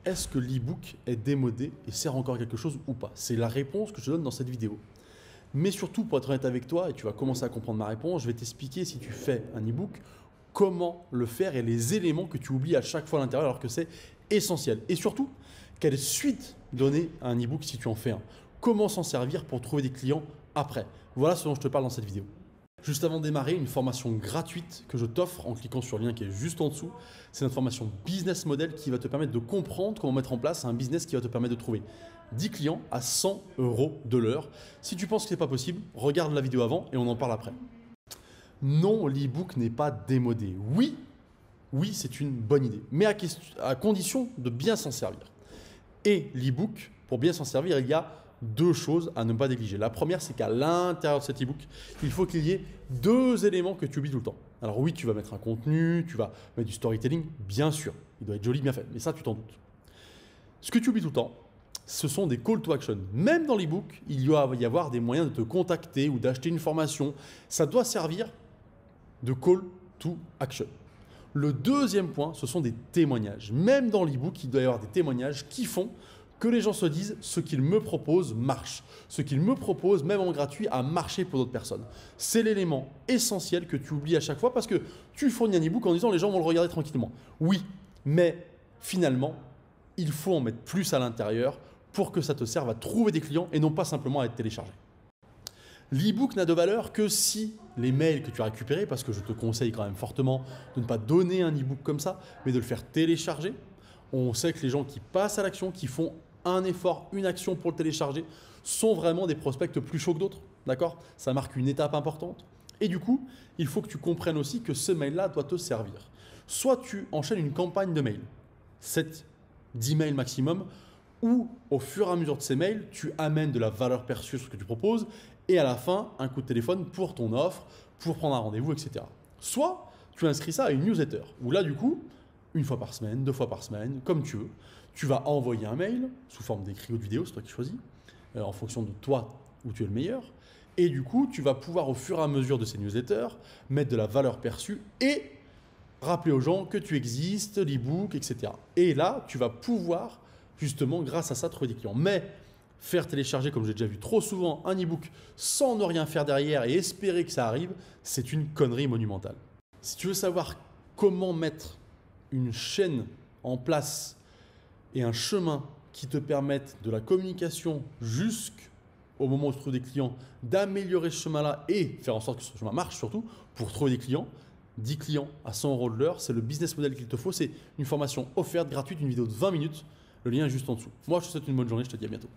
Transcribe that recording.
Est-ce que l'e-book est démodé et sert encore à quelque chose ou pas? C'est la réponse que je te donne dans cette vidéo. Mais surtout, pour être honnête avec toi, et tu vas commencer à comprendre ma réponse, je vais t'expliquer si tu fais un e-book, comment le faire et les éléments que tu oublies à chaque fois à l'intérieur alors que c'est essentiel. Et surtout, quelle suite donner à un e-book si tu en fais un? Comment s'en servir pour trouver des clients après? Voilà ce dont je te parle dans cette vidéo. Juste avant de démarrer, une formation gratuite que je t'offre en cliquant sur le lien qui est juste en dessous. C'est notre formation Business Model qui va te permettre de comprendre comment mettre en place un business qui va te permettre de trouver 10 clients à 100 € de l'heure. Si tu penses que ce n'est pas possible, regarde la vidéo avant et on en parle après. Non, l'e-book n'est pas démodé. Oui, c'est une bonne idée, mais à condition de bien s'en servir. Et l'e-book, pour bien s'en servir, il y a deux choses à ne pas négliger. La première, c'est qu'à l'intérieur de cet e-book, il faut qu'il y ait deux éléments que tu oublies tout le temps. Alors oui, tu vas mettre un contenu, tu vas mettre du storytelling, bien sûr. Il doit être joli, bien fait, mais ça, tu t'en doutes. Ce que tu oublies tout le temps, ce sont des call to action. Même dans l'e-book, il va y avoir des moyens de te contacter ou d'acheter une formation. Ça doit servir de call to action. Le deuxième point, ce sont des témoignages. Même dans l'e-book, il doit y avoir des témoignages qui font que les gens se disent ce qu'ils me proposent marche. Ce qu'ils me proposent, même en gratuit, a marché pour d'autres personnes. C'est l'élément essentiel que tu oublies à chaque fois parce que tu fournis un e-book en disant les gens vont le regarder tranquillement. Oui, mais finalement, il faut en mettre plus à l'intérieur pour que ça te serve à trouver des clients et non pas simplement à être téléchargé. L'e-book n'a de valeur que si les mails que tu as récupérés, parce que je te conseille quand même fortement de ne pas donner un e-book comme ça, mais de le faire télécharger. On sait que les gens qui passent à l'action, qui font un effort, une action pour le télécharger, sont vraiment des prospects plus chauds que d'autres. D'accord? Ça marque une étape importante. Et du coup, il faut que tu comprennes aussi que ce mail-là doit te servir. Soit tu enchaînes une campagne de mails, 7-10 mails maximum, ou au fur et à mesure de ces mails, tu amènes de la valeur perçue sur ce que tu proposes et à la fin, un coup de téléphone pour ton offre, pour prendre un rendez-vous, etc. Soit tu inscris ça à une newsletter où là, du coup, une fois par semaine, 2 fois par semaine, comme tu veux, tu vas envoyer un mail sous forme d'écrit ou de vidéo, c'est toi qui choisis, en fonction de toi où tu es le meilleur. Et du coup, tu vas pouvoir au fur et à mesure de ces newsletters mettre de la valeur perçue et rappeler aux gens que tu existes, l'e-book, etc. Et là, tu vas pouvoir justement, grâce à ça, trouver des clients. Mais faire télécharger, comme j'ai déjà vu trop souvent, un e-book sans ne rien faire derrière et espérer que ça arrive, c'est une connerie monumentale. Si tu veux savoir comment mettre une chaîne en place et un chemin qui te permette de la communication jusqu'au moment où tu trouves des clients, d'améliorer ce chemin-là et faire en sorte que ce chemin marche surtout pour trouver des clients, 10 clients à 100 € de l'heure, c'est le business model qu'il te faut. C'est une formation offerte, gratuite, une vidéo de 20 minutes. Le lien est juste en dessous. Moi, je te souhaite une bonne journée. Je te dis à bientôt.